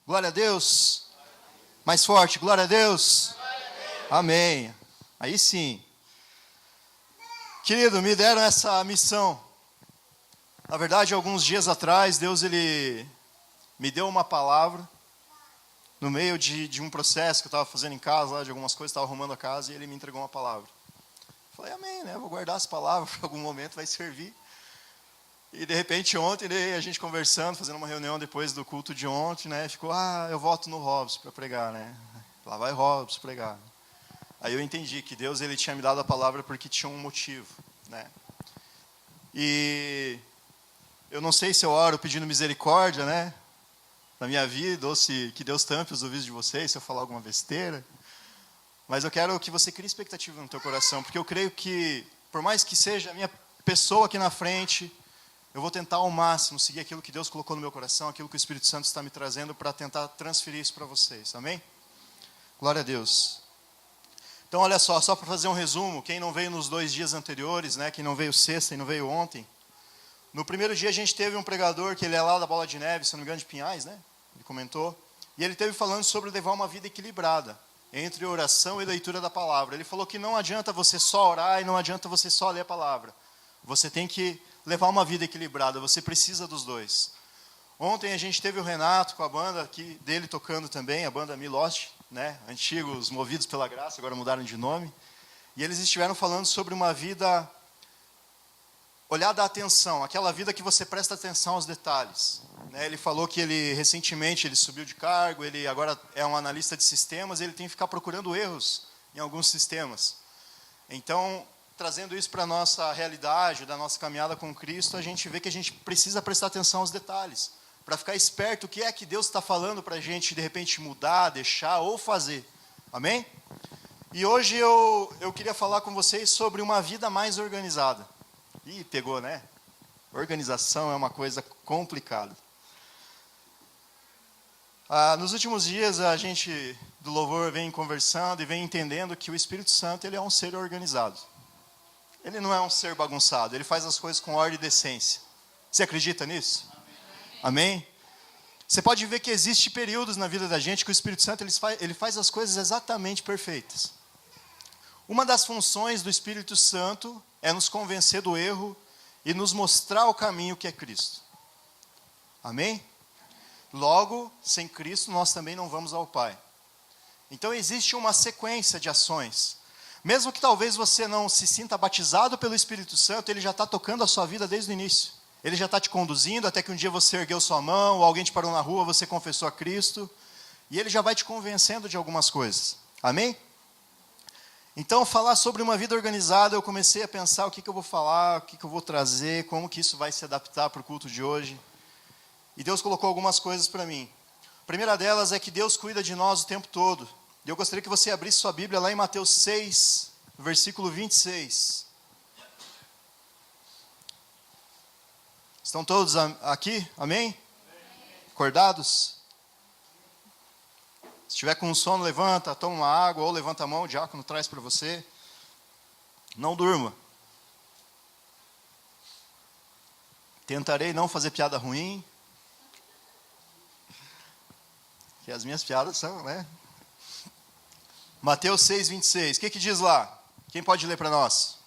Glória a Deus. Mais forte, glória a Deus. Amém. Aí sim. Querido, me deram essa missão. Na verdade, alguns dias atrás, Deus ele me deu uma palavra no meio de um processo que eu estava fazendo em casa, lá, de algumas coisas, estava arrumando a casa, e Ele me entregou uma palavra. Falei, amém, né? Vou guardar essa palavra, para algum momento vai servir. E de repente ontem, a gente conversando, fazendo uma reunião depois do culto de ontem, né? Ficou, eu voto no Robson para pregar, né? Lá vai Robson pregar. Aí eu entendi que Deus ele tinha me dado a palavra porque tinha um motivo, né? E eu não sei se eu oro pedindo misericórdia, né? Na minha vida, ou se que Deus tampe os ouvidos de vocês, se eu falar alguma besteira. Mas eu quero que você crie expectativa no teu coração, porque eu creio que, por mais que seja a minha pessoa aqui na frente, eu vou tentar ao máximo seguir aquilo que Deus colocou no meu coração, aquilo que o Espírito Santo está me trazendo para tentar transferir isso para vocês, amém? Glória a Deus. Então, olha só para fazer um resumo, quem não veio nos 2 dias anteriores, né, quem não veio sexta e não veio ontem, no primeiro dia a gente teve um pregador, que ele é lá da Bola de Neve, se não me engano de Pinhais, né? Ele comentou, e ele teve falando sobre levar uma vida equilibrada, entre oração e leitura da palavra. Ele falou que não adianta você só orar e não adianta você só ler a palavra. Você tem que levar uma vida equilibrada, você precisa dos dois. Ontem a gente teve o Renato com a banda aqui dele tocando também, a banda Milost, né? Antigos, movidos pela graça, agora mudaram de nome. E eles estiveram falando sobre uma vida olhada à atenção, aquela vida que você presta atenção aos detalhes. Ele falou que ele recentemente ele subiu de cargo, ele agora é um analista de sistemas, e ele tem que ficar procurando erros em alguns sistemas. Então, trazendo isso para a nossa realidade, da nossa caminhada com Cristo, a gente vê que a gente precisa prestar atenção aos detalhes, para ficar esperto o que é que Deus está falando para a gente, de repente, mudar, deixar ou fazer. Amém? E hoje eu queria falar com vocês sobre uma vida mais organizada. Ih, pegou, né? Organização é uma coisa complicada. Nos últimos dias, a gente do louvor vem conversando e vem entendendo que o Espírito Santo ele é um ser organizado. Ele não é um ser bagunçado, ele faz as coisas com ordem e decência. Você acredita nisso? Amém? Você pode ver que existem períodos na vida da gente que o Espírito Santo ele faz as coisas exatamente perfeitas. Uma das funções do Espírito Santo é nos convencer do erro e nos mostrar o caminho que é Cristo. Amém? Logo, sem Cristo, nós também não vamos ao Pai. Então, existe uma sequência de ações. Mesmo que talvez você não se sinta batizado pelo Espírito Santo, ele já está tocando a sua vida desde o início. Ele já está te conduzindo até que um dia você ergueu sua mão, ou alguém te parou na rua, você confessou a Cristo, e ele já vai te convencendo de algumas coisas. Amém? Então, falar sobre uma vida organizada, eu comecei a pensar o que eu vou falar, o que eu vou trazer, como que isso vai se adaptar para o culto de hoje. E Deus colocou algumas coisas para mim. A primeira delas é que Deus cuida de nós o tempo todo. E eu gostaria que você abrisse sua Bíblia lá em Mateus 6, versículo 26. Estão todos aqui? Amém? Acordados? Se estiver com sono, levanta, toma uma água, ou levanta a mão, o diácono traz para você. Não durma. Tentarei não fazer piada ruim. Que as minhas piadas são, né? Mateus 6, 26. O que diz lá? Quem pode ler para nós?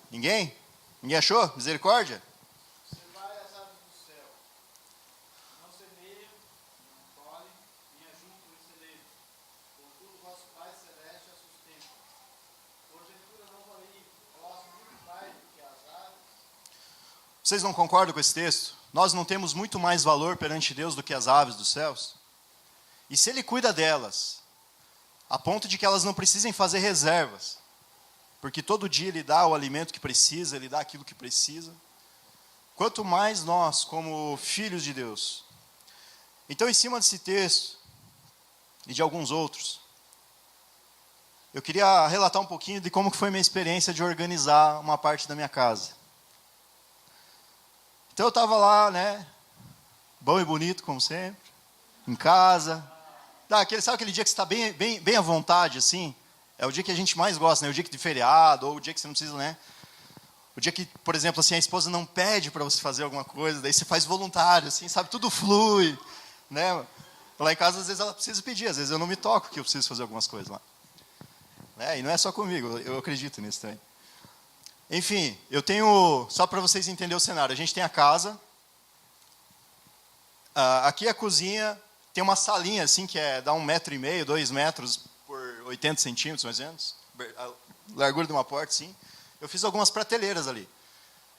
Ninguém? Ninguém achou? Misericórdia? Observai as aves do céu. Não semeiam, não colhem, nem ajuntam em celeiros. Contudo, vosso Pai Celeste as sustenta. Porventura não valeis vós muito mais do que as aves? Vocês não concordam com esse texto? Nós não temos muito mais valor perante Deus do que as aves dos céus? E se Ele cuida delas, a ponto de que elas não precisem fazer reservas, porque todo dia Ele dá o alimento que precisa, Ele dá aquilo que precisa, quanto mais nós, como filhos de Deus. Então, em cima desse texto, e de alguns outros, eu queria relatar um pouquinho de como que foi minha experiência de organizar uma parte da minha casa. Então eu estava lá, né, bom e bonito, como sempre, em casa. Sabe aquele dia que você está bem à vontade, assim? É o dia que a gente mais gosta, né? O dia de feriado, ou o dia que você não precisa, né? O dia que, por exemplo, assim, a esposa não pede para você fazer alguma coisa, daí você faz voluntário, assim, sabe? Tudo flui, né? Lá em casa, às vezes, ela precisa pedir, às vezes eu não me toco que eu preciso fazer algumas coisas lá. Né? E não é só comigo, eu acredito nisso também. Enfim, eu tenho, só para vocês entenderem o cenário, a gente tem a casa, aqui a cozinha, tem uma salinha assim que dá 1,5 m, 2 metros por 80 centímetros mais ou menos, a largura de uma porta, sim. Eu fiz algumas prateleiras ali.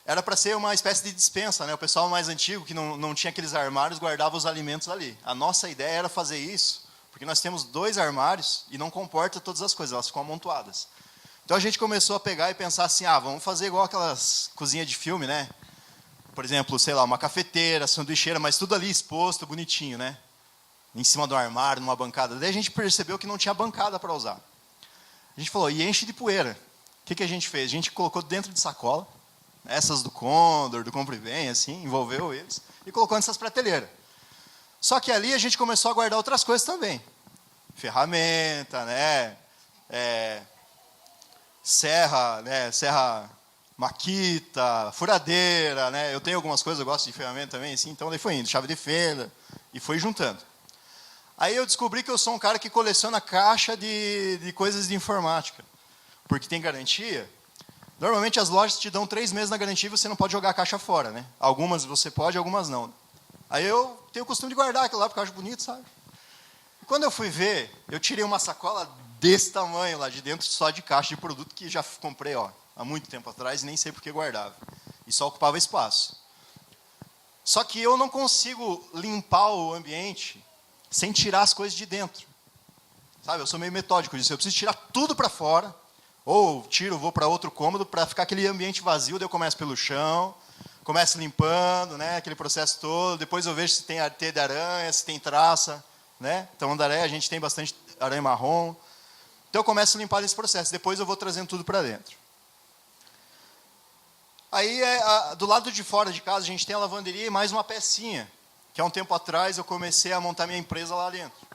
Era para ser uma espécie de despensa, né? O pessoal mais antigo, que não tinha aqueles armários, guardava os alimentos ali. A nossa ideia era fazer isso, porque nós temos 2 armários e não comporta todas as coisas, elas ficam amontoadas. Então a gente começou a pegar e pensar assim, vamos fazer igual aquelas cozinhas de filme, né? Por exemplo, sei lá, uma cafeteira, sanduicheira, mas tudo ali exposto, bonitinho, né? Em cima do armário, numa bancada. Daí a gente percebeu que não tinha bancada para usar. A gente falou, e enche de poeira. O que a gente fez? A gente colocou dentro de sacola, essas do Condor, do Compre Bem, assim, envolveu eles, e colocou nessas prateleiras. Só que ali a gente começou a guardar outras coisas também. Ferramenta, né? Serra, né? Serra maquita, furadeira, né? Eu tenho algumas coisas, eu gosto de ferramenta também, assim, então daí foi indo, chave de fenda, e foi juntando. Aí eu descobri que eu sou um cara que coleciona caixa de coisas de informática, porque tem garantia. Normalmente as lojas te dão 3 meses na garantia e você não pode jogar a caixa fora, né? Algumas você pode, algumas não. Aí eu tenho o costume de guardar aquilo lá, porque eu acho bonito, sabe? E quando eu fui ver, eu tirei uma sacola desse tamanho lá de dentro, só de caixa de produto que já comprei, há muito tempo atrás, e nem sei por que guardava. E só ocupava espaço. Só que eu não consigo limpar o ambiente sem tirar as coisas de dentro. Sabe, eu sou meio metódico disso. Eu preciso tirar tudo para fora, ou vou para outro cômodo, para ficar aquele ambiente vazio, daí eu começo pelo chão, começo limpando, né, aquele processo todo, depois eu vejo se tem teia de aranha, se tem traça, né? Então, Andaré, a gente tem bastante aranha marrom. Então, eu começo a limpar esse processo, depois eu vou trazendo tudo para dentro. Aí, do lado de fora de casa, a gente tem a lavanderia e mais uma pecinha, que há um tempo atrás eu comecei a montar minha empresa lá dentro.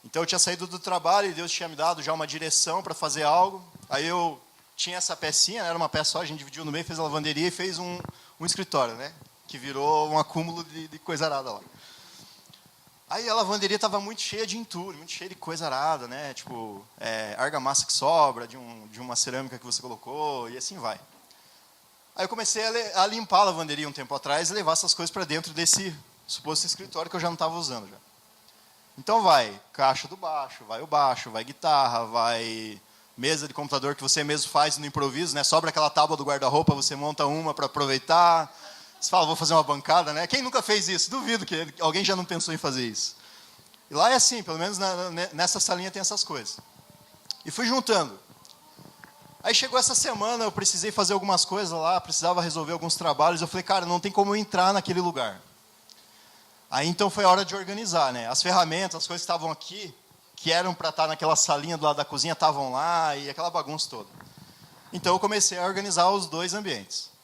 Então, eu tinha saído do trabalho e Deus tinha me dado já uma direção para fazer algo. Aí eu tinha essa pecinha, era uma peça só, a gente dividiu no meio, fez a lavanderia e fez um escritório, né? Que virou um acúmulo de coisa arada lá. Aí a lavanderia estava muito cheia de entulho, muito cheia de coisa arada, né? Tipo, argamassa que sobra de uma cerâmica que você colocou e assim vai. Aí eu comecei a limpar a lavanderia um tempo atrás e levar essas coisas para dentro desse suposto escritório que eu já não estava usando já. Então vai caixa do baixo, vai guitarra, vai mesa de computador que você mesmo faz no improviso, né? Sobra aquela tábua do guarda-roupa, você monta uma para aproveitar. Você fala, vou fazer uma bancada, né? Quem nunca fez isso? Duvido que alguém já não pensou em fazer isso. E lá é assim, pelo menos nessa salinha tem essas coisas. E fui juntando. Aí chegou essa semana, eu precisei fazer algumas coisas lá, precisava resolver alguns trabalhos. Eu falei, cara, não tem como eu entrar naquele lugar. Aí então foi a hora de organizar, né? As ferramentas, as coisas que estavam aqui, que eram para estar naquela salinha do lado da cozinha, estavam lá e aquela bagunça toda. Então eu comecei a organizar os 2 ambientes.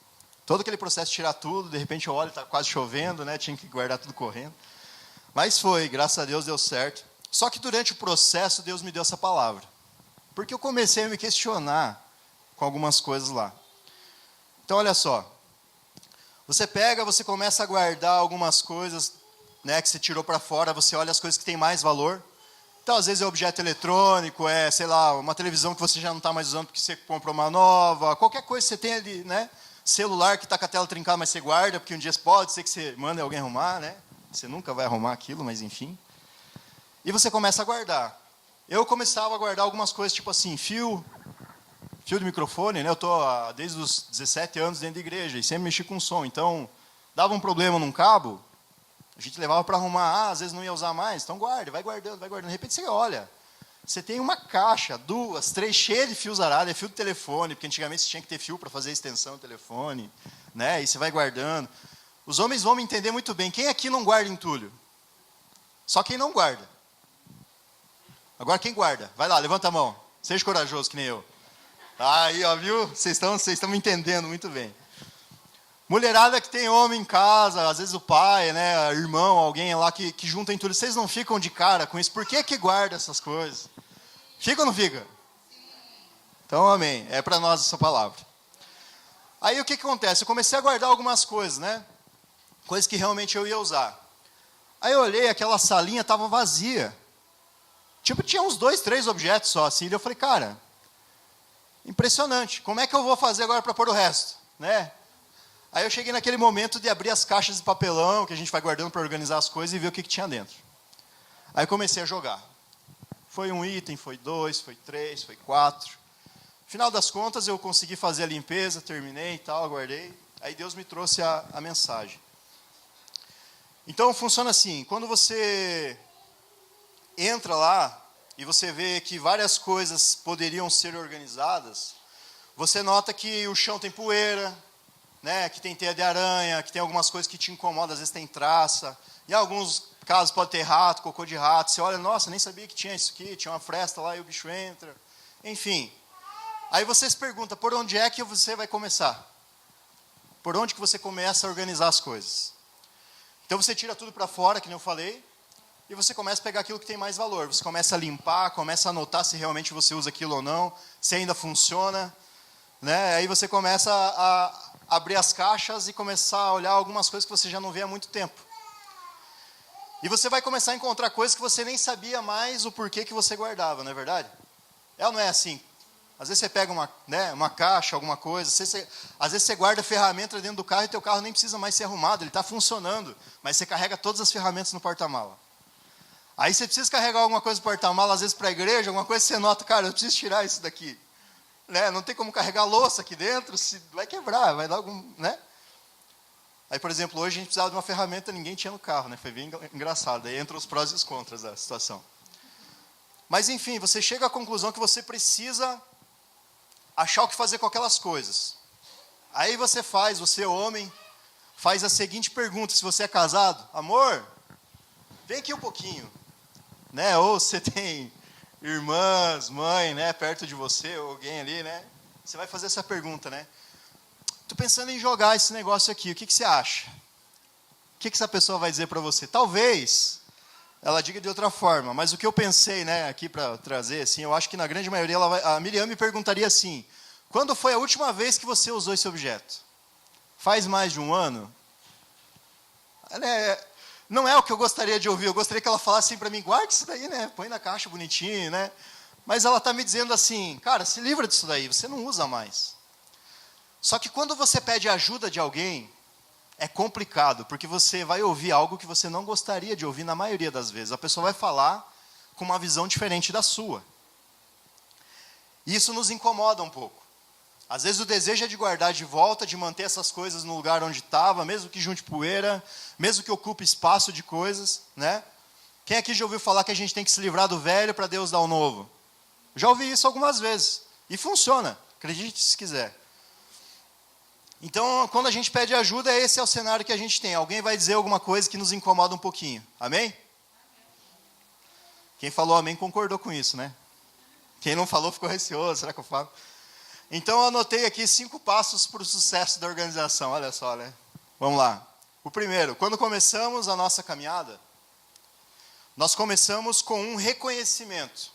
Todo aquele processo de tirar tudo, de repente eu olho, está quase chovendo, né? Tinha que guardar tudo correndo. Mas foi, graças a Deus deu certo. Só que durante o processo Deus me deu essa palavra. Porque eu comecei a me questionar com algumas coisas lá. Então olha só. Você começa a guardar algumas coisas, né, que você tirou para fora, você olha as coisas que têm mais valor. Então, às vezes é objeto eletrônico, sei lá, uma televisão que você já não está mais usando porque você comprou uma nova, qualquer coisa que você tem ali, né? Celular que está com a tela trincada, mas você guarda, porque um dia pode ser que você manda alguém arrumar, né? Você nunca vai arrumar aquilo, mas enfim. E você começa a guardar. Eu começava a guardar algumas coisas, tipo assim, fio de microfone, né? Eu estou desde os 17 anos dentro da igreja e sempre mexi com som. Então, dava um problema num cabo, a gente levava para arrumar, às vezes não ia usar mais, então vai guardando. De repente você olha, você tem uma caixa, 2, 3, cheia de fios arados, é fio de telefone, porque antigamente você tinha que ter fio para fazer a extensão do telefone, né? E você vai guardando. Os homens vão me entender muito bem. Quem aqui não guarda entulho? Só quem não guarda. Agora quem guarda? Vai lá, levanta a mão. Seja corajoso, que nem eu. Aí, ó, viu? Vocês estão me entendendo muito bem. Mulherada que tem homem em casa, às vezes o pai, né, irmão, alguém lá que junta entulho. Vocês não ficam de cara com isso? Por que guarda essas coisas? Fica ou não fica? Então, amém. É para nós essa palavra. Aí o que acontece? Eu comecei a guardar algumas coisas, né? Coisas que realmente eu ia usar. Aí eu olhei, aquela salinha estava vazia. Tipo, tinha uns 2, 3 objetos só, assim. E eu falei, cara, impressionante. Como é que eu vou fazer agora para pôr o resto? Né? Aí eu cheguei naquele momento de abrir as caixas de papelão, que a gente vai guardando para organizar as coisas e ver o que tinha dentro. Aí comecei a jogar. Foi um item, foi 2, foi 3, foi 4. Final das contas, eu consegui fazer a limpeza, terminei e tal, guardei. Aí Deus me trouxe a mensagem. Então, funciona assim, quando você entra lá e você vê que várias coisas poderiam ser organizadas, você nota que o chão tem poeira, né, que tem teia de aranha, que tem algumas coisas que te incomodam, às vezes tem traça. Em alguns casos pode ter rato, cocô de rato. Você olha, nossa, nem sabia que tinha isso aqui, tinha uma fresta lá e o bicho entra. Enfim. Aí você se pergunta, por onde é que você vai começar? Por onde que você começa a organizar as coisas? Então você tira tudo para fora, que nem eu falei, e você começa a pegar aquilo que tem mais valor. Você começa a limpar, começa a anotar se realmente você usa aquilo ou não, se ainda funciona. Né? Aí você começa a abrir as caixas e começar a olhar algumas coisas que você já não vê há muito tempo. E você vai começar a encontrar coisas que você nem sabia mais o porquê que você guardava, não é verdade? É ou não é assim? Às vezes você pega uma caixa, alguma coisa, às vezes você guarda ferramenta dentro do carro e teu carro nem precisa mais ser arrumado, ele está funcionando, mas você carrega todas as ferramentas no porta-mala. Aí você precisa carregar alguma coisa no porta-mala, às vezes para a igreja, alguma coisa você nota, cara, eu preciso tirar isso daqui. Né? Não tem como carregar louça aqui dentro, vai quebrar, vai dar algum... Né? Aí, por exemplo, hoje a gente precisava de uma ferramenta, ninguém tinha no carro, né? Foi bem engraçado, aí entra os prós e os contras da situação. Mas enfim, você chega à conclusão que você precisa achar o que fazer com aquelas coisas. Aí você homem, faz a seguinte pergunta, se você é casado, amor, vem aqui um pouquinho. Né? Ou você tem irmãs, mãe, né, perto de você, ou alguém ali, né? Você vai fazer essa pergunta, né? Estou pensando em jogar esse negócio aqui, o que você acha? O que essa pessoa vai dizer para você? Talvez ela diga de outra forma, mas o que eu pensei, né, aqui para trazer, assim, eu acho que na grande maioria a Miriam me perguntaria assim, quando foi a última vez que você usou esse objeto? Faz mais de um ano? Não é o que eu gostaria de ouvir, eu gostaria que ela falasse assim para mim, guarde isso daí, né, põe na caixa bonitinho, né? Mas ela está me dizendo assim, cara, se livra disso daí, você não usa mais. Só que quando você pede ajuda de alguém, é complicado, porque você vai ouvir algo que você não gostaria de ouvir na maioria das vezes. A pessoa vai falar com uma visão diferente da sua. E isso nos incomoda um pouco. Às vezes o desejo é de guardar de volta, de manter essas coisas no lugar onde estava, mesmo que junte poeira, mesmo que ocupe espaço de coisas. Né? Quem aqui já ouviu falar que a gente tem que se livrar do velho para Deus dar o novo? Já ouvi isso algumas vezes. E funciona, acredite se quiser. Então, quando a gente pede ajuda, esse é o cenário que a gente tem. Alguém vai dizer alguma coisa que nos incomoda um pouquinho. Amém? Quem falou amém concordou com isso, né? Quem não falou ficou receoso. Será que eu falo? Então, eu anotei aqui 5 passos para o sucesso da organização. Olha só, né? Vamos lá. O primeiro, quando começamos a nossa caminhada, nós começamos com um reconhecimento.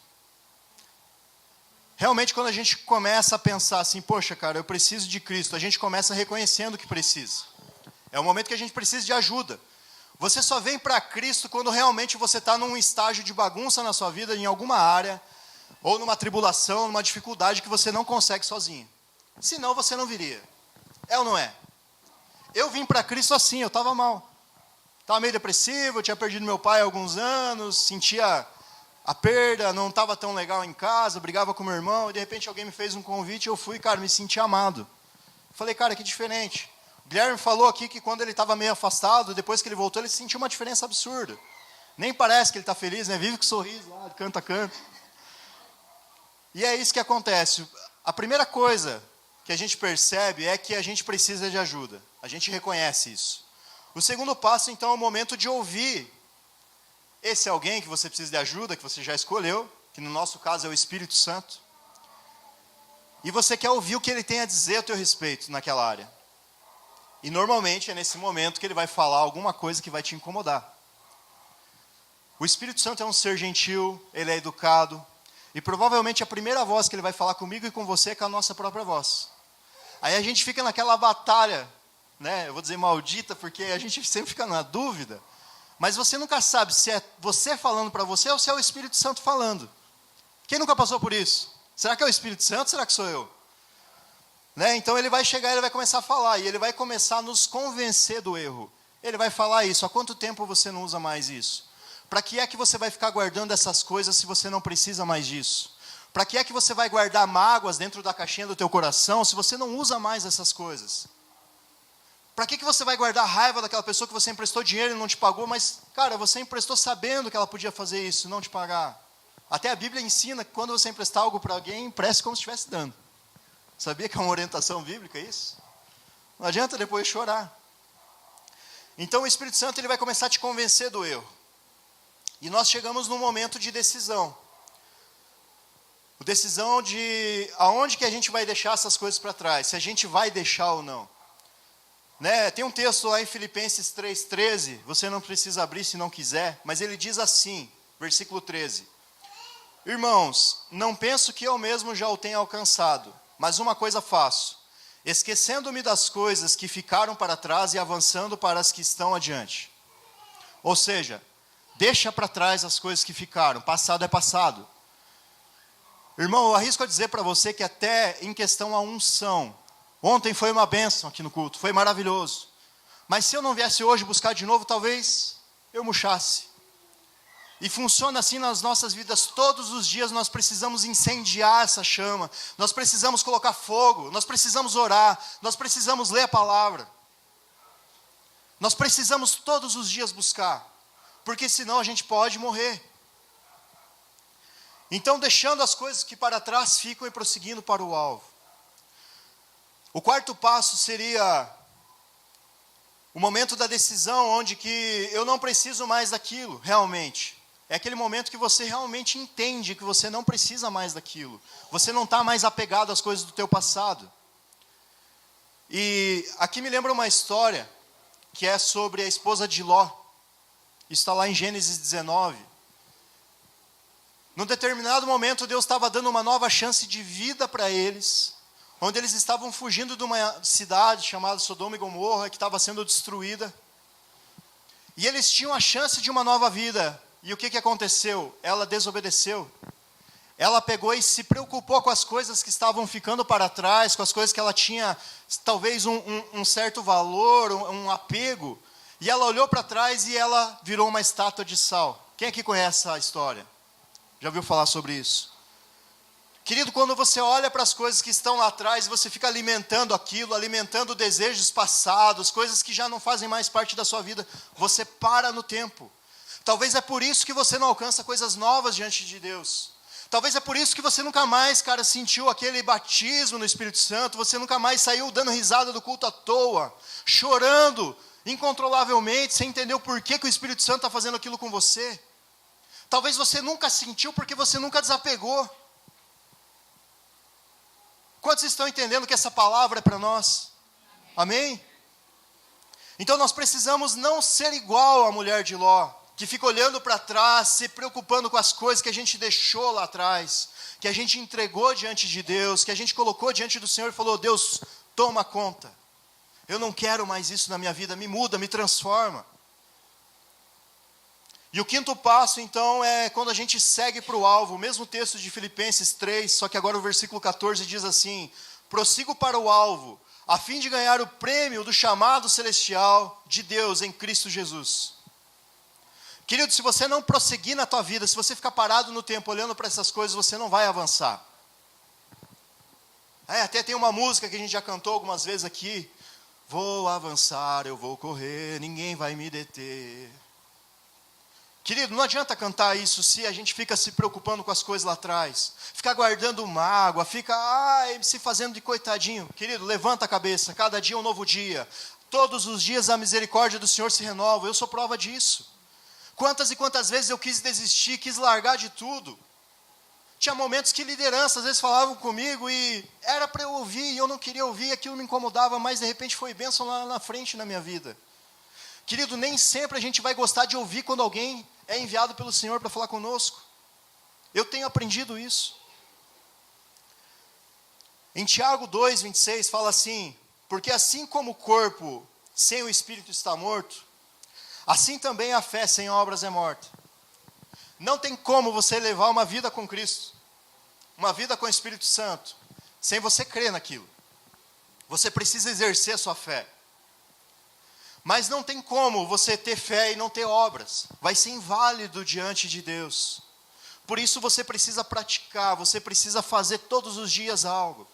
Realmente, quando a gente começa a pensar assim, poxa, cara, eu preciso de Cristo, a gente começa reconhecendo que precisa. É o momento que a gente precisa de ajuda. Você só vem para Cristo quando realmente você está num estágio de bagunça na sua vida, em alguma área, ou numa tribulação, numa dificuldade que você não consegue sozinho. Senão você não viria. É ou não é? Eu vim para Cristo assim, eu estava mal. Estava meio depressivo, eu tinha perdido meu pai há alguns anos, sentia a perda, não estava tão legal em casa, brigava com meu irmão, e de repente alguém me fez um convite, eu fui, cara, me senti amado. Falei, cara, que diferente. O Guilherme falou aqui que quando ele estava meio afastado, depois que ele voltou, ele sentiu uma diferença absurda. Nem parece que ele está feliz, né? Vive com sorriso lá, canto a canto. E é isso que acontece. A primeira coisa que a gente percebe é que a gente precisa de ajuda. A gente reconhece isso. O segundo passo, então, é o momento de ouvir esse alguém que você precisa de ajuda, que você já escolheu, que no nosso caso é o Espírito Santo. E você quer ouvir o que ele tem a dizer a teu respeito naquela área. E normalmente é nesse momento que ele vai falar alguma coisa que vai te incomodar. O Espírito Santo é um ser gentil, ele é educado, e provavelmente a primeira voz que ele vai falar comigo e com você é com a nossa própria voz. Aí a gente fica naquela batalha, né? Eu vou dizer maldita, porque a gente sempre fica na dúvida. Mas você nunca sabe se é você falando para você ou se é o Espírito Santo falando. Quem nunca passou por isso? Será que é o Espírito Santo ou será que sou eu? Né? Então ele vai chegar, ele vai começar a falar, e ele vai começar a nos convencer do erro. Ele vai falar isso, há quanto tempo você não usa mais isso? Para que é que você vai ficar guardando essas coisas se você não precisa mais disso? Para que é que você vai guardar mágoas dentro da caixinha do teu coração se você não usa mais essas coisas? Para que você vai guardar raiva daquela pessoa que você emprestou dinheiro e não te pagou, mas, cara, você emprestou sabendo que ela podia fazer isso e não te pagar? Até a Bíblia ensina que quando você emprestar algo para alguém, empreste como se estivesse dando. Sabia que é uma orientação bíblica isso? Não adianta depois chorar. Então o Espírito Santo ele vai começar a te convencer do erro. E nós chegamos num momento de decisão. Decisão de aonde que a gente vai deixar essas coisas para trás, se a gente vai deixar ou não. Né? Tem um texto lá em Filipenses 3,13, você não precisa abrir se não quiser, mas ele diz assim, versículo 13. Irmãos, não penso que eu mesmo já o tenha alcançado, mas uma coisa faço, esquecendo-me das coisas que ficaram para trás e avançando para as que estão adiante. Ou seja, deixa para trás as coisas que ficaram, passado é passado. Irmão, eu arrisco a dizer para você que até em questão à unção, ontem foi uma bênção aqui no culto, foi maravilhoso. Mas se eu não viesse hoje buscar de novo, talvez eu murchasse. E funciona assim nas nossas vidas, todos os dias nós precisamos incendiar essa chama, nós precisamos colocar fogo, nós precisamos orar, nós precisamos ler a palavra. Nós precisamos todos os dias buscar, porque senão a gente pode morrer. Então, deixando as coisas que para trás ficam e prosseguindo para o alvo. O quarto passo seria o momento da decisão, onde que eu não preciso mais daquilo, realmente. É aquele momento que você realmente entende que você não precisa mais daquilo. Você não está mais apegado às coisas do teu passado. E aqui me lembra uma história que é sobre a esposa de Ló. Isso está lá em Gênesis 19. Num determinado momento, Deus estava dando uma nova chance de vida para eles, onde eles estavam fugindo de uma cidade chamada Sodoma e Gomorra, que estava sendo destruída. E eles tinham a chance de uma nova vida. E o que aconteceu? Ela desobedeceu. Ela pegou e se preocupou com as coisas que estavam ficando para trás, com as coisas que ela tinha, talvez um certo valor, um apego. E ela olhou para trás e ela virou uma estátua de sal. Quem aqui conhece a história? Já ouviu falar sobre isso? Querido, quando você olha para as coisas que estão lá atrás, você fica alimentando aquilo, alimentando desejos passados, coisas que já não fazem mais parte da sua vida, você para no tempo. Talvez é por isso que você não alcança coisas novas diante de Deus. Talvez é por isso que você nunca mais, cara, sentiu aquele batismo no Espírito Santo, você nunca mais saiu dando risada do culto à toa, chorando incontrolavelmente, sem entender o porquê que o Espírito Santo está fazendo aquilo com você. Talvez você nunca sentiu porque você nunca desapegou. Quantos estão entendendo que essa palavra é para nós? Amém? Então nós precisamos não ser igual à mulher de Ló, que fica olhando para trás, se preocupando com as coisas que a gente deixou lá atrás, que a gente entregou diante de Deus, que a gente colocou diante do Senhor e falou, Deus, toma conta. Eu não quero mais isso na minha vida, me muda, me transforma. E o quinto passo, então, é quando a gente segue para o alvo. O mesmo texto de Filipenses 3, só que agora o versículo 14 diz assim, prossigo para o alvo, a fim de ganhar o prêmio do chamado celestial de Deus em Cristo Jesus. Querido, se você não prosseguir na tua vida, se você ficar parado no tempo olhando para essas coisas, você não vai avançar. Até tem uma música que a gente já cantou algumas vezes aqui. Vou avançar, eu vou correr, ninguém vai me deter. Querido, não adianta cantar isso se a gente fica se preocupando com as coisas lá atrás. Fica guardando mágoa, fica se fazendo de coitadinho. Querido, levanta a cabeça, cada dia é um novo dia. Todos os dias a misericórdia do Senhor se renova, eu sou prova disso. Quantas e quantas vezes eu quis desistir, quis largar de tudo. Tinha momentos que liderança às vezes falavam comigo e era para eu ouvir, e eu não queria ouvir, aquilo me incomodava, mas de repente foi bênção lá na frente na minha vida. Querido, nem sempre a gente vai gostar de ouvir quando alguém é enviado pelo Senhor para falar conosco. Eu tenho aprendido isso. Em Tiago 2:26 fala assim: porque assim como o corpo sem o espírito está morto, assim também a fé sem obras é morta. Não tem como você levar uma vida com Cristo, uma vida com o Espírito Santo, sem você crer naquilo. Você precisa exercer a sua fé. Mas não tem como você ter fé e não ter obras. Vai ser inválido diante de Deus. Por isso você precisa praticar, você precisa fazer todos os dias algo.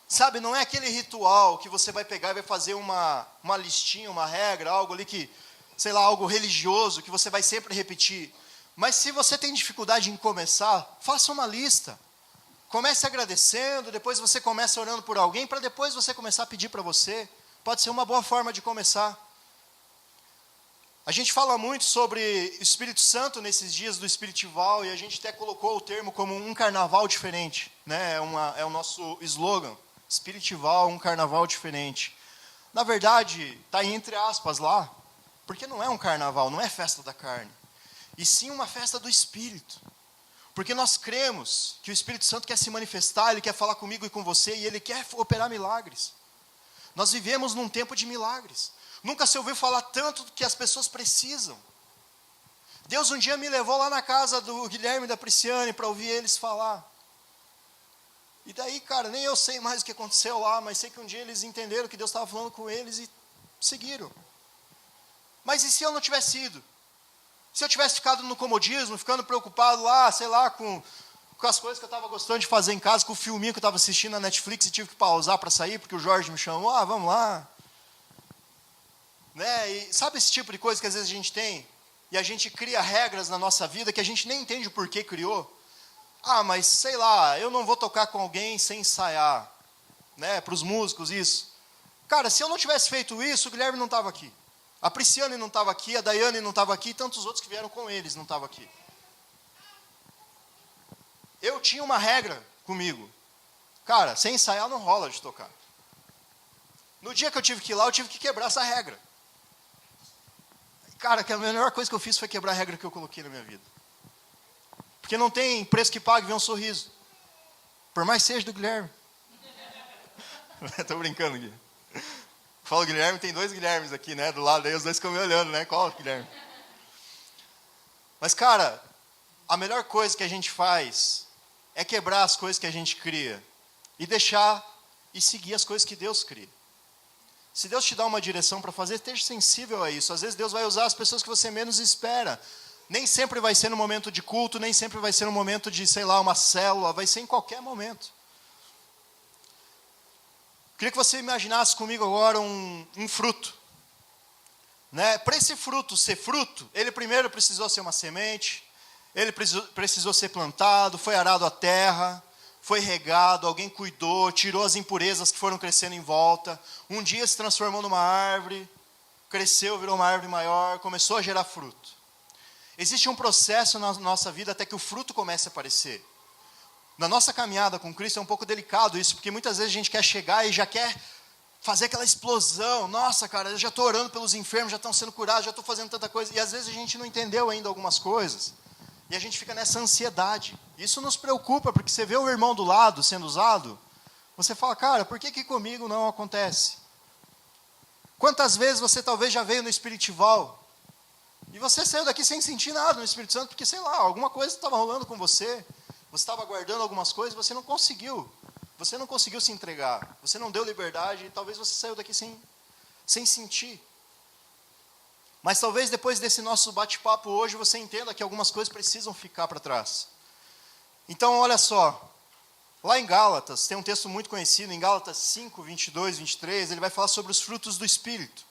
Sabe, não é aquele ritual que você vai pegar e vai fazer uma listinha, uma regra, algo ali que, sei lá, algo religioso que você vai sempre repetir. Mas se você tem dificuldade em começar, faça uma lista. Comece agradecendo, depois você começa orando por alguém, para depois você começar a pedir para você. Pode ser uma boa forma de começar. A gente fala muito sobre o Espírito Santo nesses dias do Espiritival, e a gente até colocou o termo como um carnaval diferente, né? É o nosso slogan, Espiritival, um carnaval diferente. Na verdade, está entre aspas lá, porque não é um carnaval, não é festa da carne, e sim uma festa do Espírito. Porque nós cremos que o Espírito Santo quer se manifestar, Ele quer falar comigo e com você, e Ele quer operar milagres. Nós vivemos num tempo de milagres. Nunca se ouviu falar tanto do que as pessoas precisam. Deus um dia me levou lá na casa do Guilherme e da Prisciane para ouvir eles falar. E daí, cara, nem eu sei mais o que aconteceu lá, mas sei que um dia eles entenderam que Deus estava falando com eles e seguiram. Mas e se eu não tivesse ido? Se eu tivesse ficado no comodismo, ficando preocupado lá, sei lá, com as coisas que eu estava gostando de fazer em casa, com o filminho que eu estava assistindo na Netflix e tive que pausar para sair, porque o Jorge me chamou, vamos lá. Né? E sabe esse tipo de coisa que às vezes a gente tem? E a gente cria regras na nossa vida que a gente nem entende o porquê criou. Mas sei lá, eu não vou tocar com alguém sem ensaiar. Né? Para os músicos, isso. Cara, se eu não tivesse feito isso, o Guilherme não estava aqui. A Prisciane não estava aqui, a Daiane não estava aqui, e tantos outros que vieram com eles não estavam aqui. Eu tinha uma regra comigo. Cara, sem ensaiar não rola de tocar. No dia que eu tive que ir lá, eu tive que quebrar essa regra. Cara, que a melhor coisa que eu fiz foi quebrar a regra que eu coloquei na minha vida. Porque não tem preço que pague ver um sorriso. Por mais seja do Guilherme. Estou brincando, Gui. Fala Guilherme, tem 2 Guilhermes aqui, né? Do lado aí, os 2 ficam me olhando, né? Qual Guilherme? Mas, cara, a melhor coisa que a gente faz é quebrar as coisas que a gente cria e deixar e seguir as coisas que Deus cria. Se Deus te dá uma direção para fazer, esteja sensível a isso. Às vezes Deus vai usar as pessoas que você menos espera. Nem sempre vai ser no momento de culto, nem sempre vai ser no momento de, sei lá, uma célula, vai ser em qualquer momento. Queria que você imaginasse comigo agora um fruto. Né? Para esse fruto ser fruto, ele primeiro precisou ser uma semente, ele precisou ser plantado, foi arado a terra, foi regado, alguém cuidou, tirou as impurezas que foram crescendo em volta. Um dia se transformou numa árvore, cresceu, virou uma árvore maior, começou a gerar fruto. Existe um processo na nossa vida até que o fruto comece a aparecer. Na nossa caminhada com Cristo é um pouco delicado isso, porque muitas vezes a gente quer chegar e já quer fazer aquela explosão. Nossa, cara, eu já estou orando pelos enfermos, já estão sendo curados, já estou fazendo tanta coisa. E às vezes a gente não entendeu ainda algumas coisas. E a gente fica nessa ansiedade. Isso nos preocupa, porque você vê o irmão do lado sendo usado, você fala, cara, por que comigo não acontece? Quantas vezes você talvez já veio no Espiritival e você saiu daqui sem sentir nada no Espírito Santo, porque, sei lá, alguma coisa estava rolando com você, você estava guardando algumas coisas, você não conseguiu se entregar, você não deu liberdade e talvez você saiu daqui sem sentir. Mas talvez depois desse nosso bate-papo hoje você entenda que algumas coisas precisam ficar para trás. Então, olha só, lá em Gálatas, tem um texto muito conhecido, em Gálatas 5, 22, 23, ele vai falar sobre os frutos do Espírito.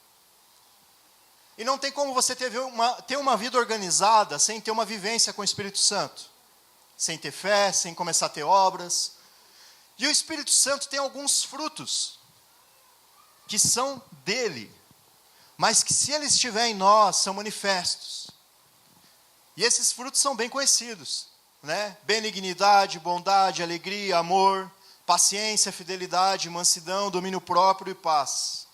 E não tem como você ter uma vida organizada sem ter uma vivência com o Espírito Santo. Sem ter fé, sem começar a ter obras. E o Espírito Santo tem alguns frutos que são dele, mas que se ele estiver em nós, são manifestos. E esses frutos são bem conhecidos, né? Benignidade, bondade, alegria, amor, paciência, fidelidade, mansidão, domínio próprio e paz.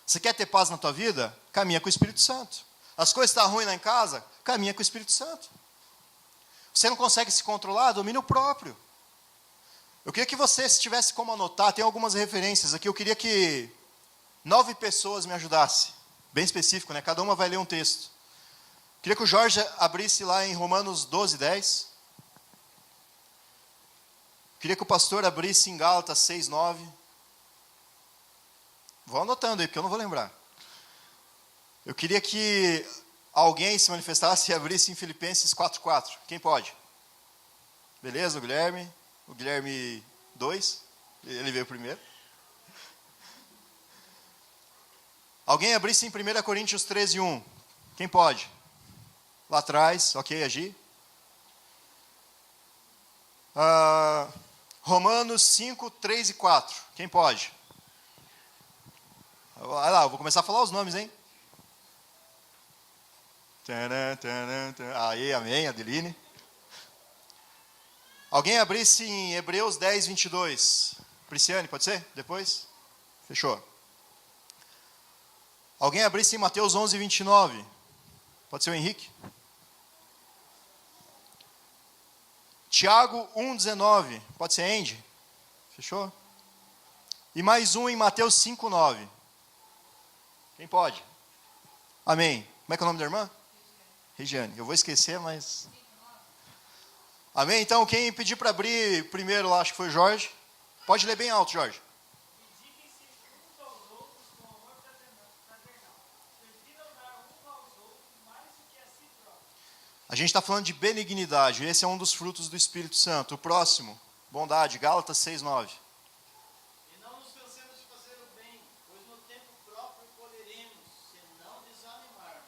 Você quer ter paz na tua vida? Caminha com o Espírito Santo. As coisas estão ruins lá em casa? Caminha com o Espírito Santo. Você não consegue se controlar? Domínio próprio. Eu queria que você, se tivesse como anotar, tem algumas referências aqui, eu queria que 9 pessoas me ajudassem. Bem específico, né? Cada uma vai ler um texto. Queria que o Jorge abrisse lá em Romanos 12, 10. Queria que o pastor abrisse em Gálatas 6, 9. Vou anotando aí, porque eu não vou lembrar. Eu queria que alguém se manifestasse e abrisse em Filipenses 4, 4. Quem pode? Beleza, o Guilherme. O Guilherme 2. Ele veio primeiro. Alguém abrisse em 1 Coríntios 13, 1. Quem pode? Lá atrás, ok, Agi. Romanos 5, 3 e 4. Quem pode? Vai lá, eu vou começar a falar os nomes, hein? Aí, amém, Adeline. Alguém abrisse em Hebreus 10, 22. Prisciane, pode ser? Depois? Fechou. Alguém abrisse em Mateus 11, 29. Pode ser o Henrique? Tiago 1, 19. Pode ser Andy? Fechou? E mais um em Mateus 5, 9. Quem pode? Amém. Como é que é o nome da irmã? Regiane. Eu vou esquecer, mas... Amém? Então, quem pedir para abrir primeiro, lá, acho que foi o Jorge. Pode ler bem alto, Jorge. Dediquem-se uns aos outros com amor fraternal. Prefiram dar uns aos outros mais do que a si próprios. A gente está falando de benignidade. Esse é um dos frutos do Espírito Santo. O próximo, bondade. Gálatas 6, 9. E não nos cansemos de fazer o bem, pois no tempo próprio colheremos, se não desanimarmos.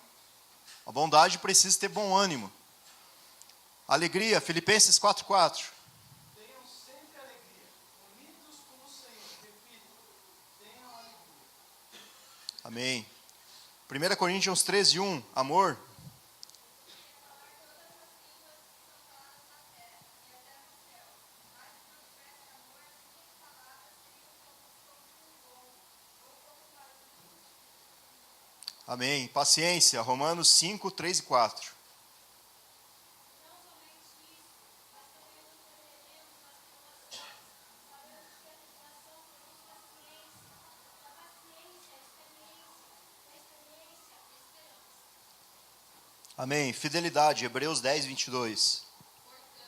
A bondade precisa ter bom ânimo. Alegria, Filipenses 4, 4. Tenham sempre alegria, unidos com o Senhor. Repito, tenham alegria. Amém. 1 Coríntios 13, 1. Amor. Amém. Paciência, Romanos 5, 3 e 4. Amém. Fidelidade, Hebreus 10, 22. Portanto,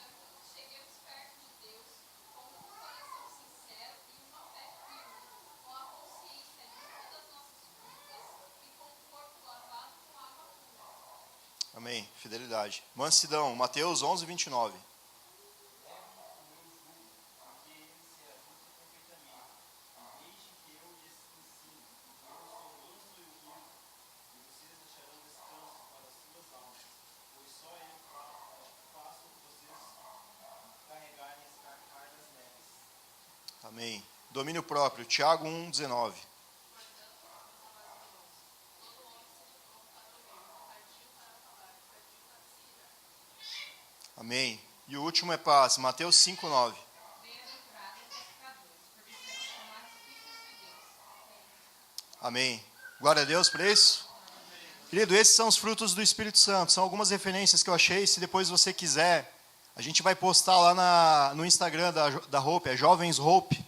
cheguemos perto de Deus com um coração sincero e uma fé firme, com a consciência limpa das nossas culpas e com o corpo lavado com água pura. Amém. Fidelidade. Mansidão, Mateus 11, 29. Amém. Domínio próprio, Tiago 1, 19. Amém. E o último é paz, Mateus 5, 9. Bem-aventurados os pecadores, porque serão chamados filhos de Deus. Amém. Glória a Deus por isso. Querido, esses são os frutos do Espírito Santo. São algumas referências que eu achei. Se depois você quiser, a gente vai postar lá no Instagram da Hope, é Jovens Hope.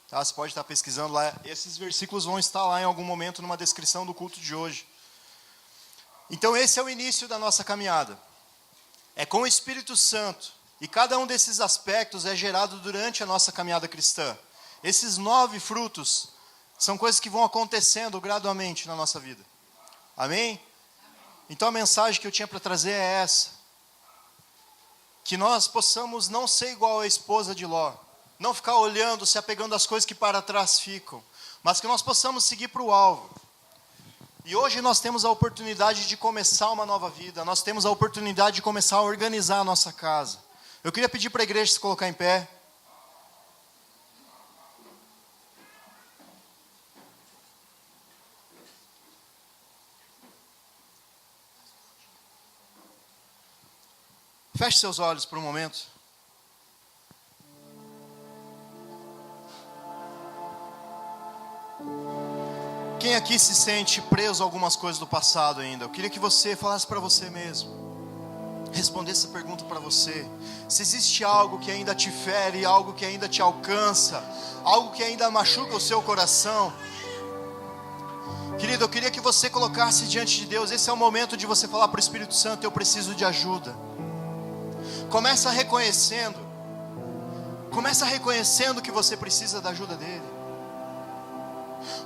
Tá? Você pode estar pesquisando lá. Esses versículos vão estar lá em algum momento numa descrição do culto de hoje. Então esse é o início da nossa caminhada. É com o Espírito Santo. E cada um desses aspectos é gerado durante a nossa caminhada cristã. Esses 9 frutos são coisas que vão acontecendo gradualmente na nossa vida. Amém? Então a mensagem que eu tinha para trazer é essa. Que nós possamos não ser igual à esposa de Ló. Não ficar olhando, se apegando às coisas que para trás ficam. Mas que nós possamos seguir para o alvo. E hoje nós temos a oportunidade de começar uma nova vida. Nós temos a oportunidade de começar a organizar a nossa casa. Eu queria pedir para a igreja se colocar em pé. Feche seus olhos por um momento. Quem aqui se sente preso a algumas coisas do passado ainda? Eu queria que você falasse para você mesmo. responder essa pergunta para você. Se existe algo que ainda te fere, algo que ainda te alcança, algo que ainda machuca o seu coração, querido, eu queria que você colocasse diante de Deus. Esse é o momento de você falar para o Espírito Santo: eu preciso de ajuda. Começa reconhecendo que você precisa da ajuda dele.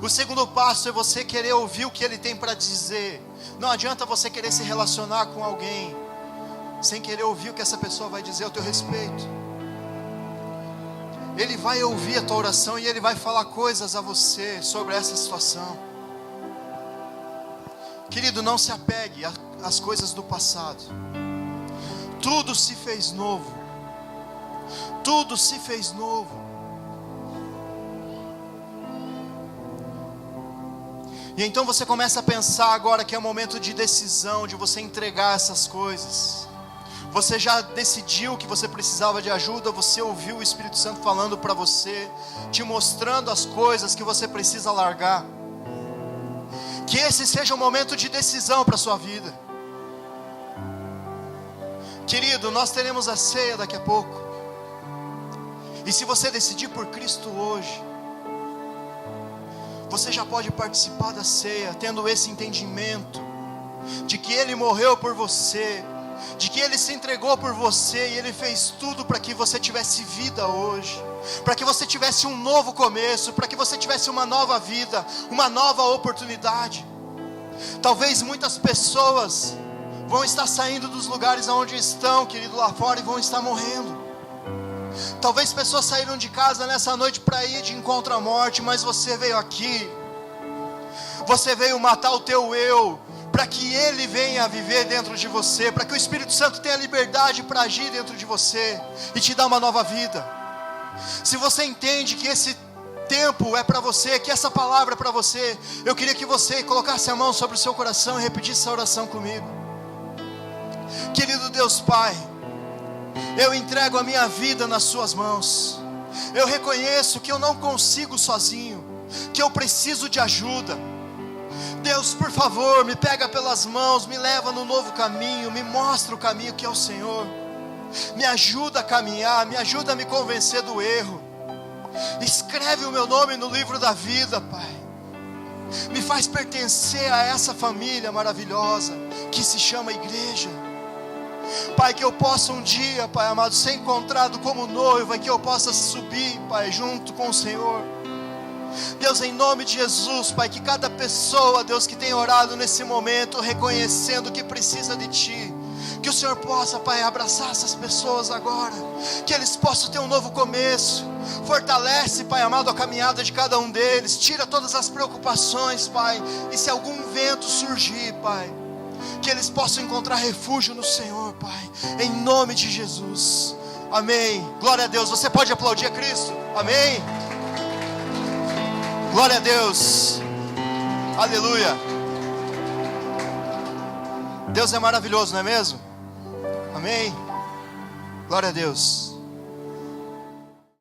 O segundo passo é você querer ouvir o que ele tem para dizer. Não adianta você querer se relacionar com alguém sem querer ouvir o que essa pessoa vai dizer ao teu respeito. Ele vai ouvir a tua oração e ele vai falar coisas a você sobre essa situação. Querido, não se apegue às coisas do passado. Tudo se fez novo. Tudo se fez novo. E então você começa a pensar agora que é o momento de decisão, de você entregar essas coisas. Você já decidiu que você precisava de ajuda, você ouviu o Espírito Santo falando para você, te mostrando as coisas que você precisa largar. Que esse seja um momento de decisão para a sua vida. Querido, nós teremos a ceia daqui a pouco. E se você decidir por Cristo hoje, você já pode participar da ceia, tendo esse entendimento de que Ele morreu por você, de que Ele se entregou por você e Ele fez tudo para que você tivesse vida hoje, para que você tivesse um novo começo, para que você tivesse uma nova vida, uma nova oportunidade. Talvez muitas pessoas vão estar saindo dos lugares onde estão, querido, lá fora, e vão estar morrendo. Talvez pessoas saíram de casa nessa noite para ir de encontro à morte, mas você veio aqui, você veio matar o teu eu, para que ele venha viver dentro de você, para que o Espírito Santo tenha liberdade para agir dentro de você e te dar uma nova vida. Se você entende que esse tempo é para você, que essa palavra é para você, eu queria que você colocasse a mão sobre o seu coração e repetisse essa oração comigo. Querido Deus Pai, eu entrego a minha vida nas suas mãos. Eu reconheço que eu não consigo sozinho, que eu preciso de ajuda. Deus, por favor, me pega pelas mãos, me leva no novo caminho, me mostra o caminho que é o Senhor. Me ajuda a caminhar, me ajuda a me convencer do erro. Escreve o meu nome no livro da vida, Pai. Me faz pertencer a essa família maravilhosa que se chama igreja. Pai, que eu possa um dia, Pai amado, ser encontrado como noiva, e que eu possa subir, Pai, junto com o Senhor. Deus, em nome de Jesus, Pai, que cada pessoa, Deus, que tem orado nesse momento, reconhecendo que precisa de Ti, que o Senhor possa, Pai, abraçar essas pessoas agora, que eles possam ter um novo começo. Fortalece, Pai amado, a caminhada de cada um deles, tira todas as preocupações, Pai, e se algum vento surgir, Pai, que eles possam encontrar refúgio no Senhor, Pai, em nome de Jesus, amém. Glória a Deus. Você pode aplaudir a Cristo? Amém. Glória a Deus, aleluia. Deus é maravilhoso, não é mesmo? Amém. Glória a Deus.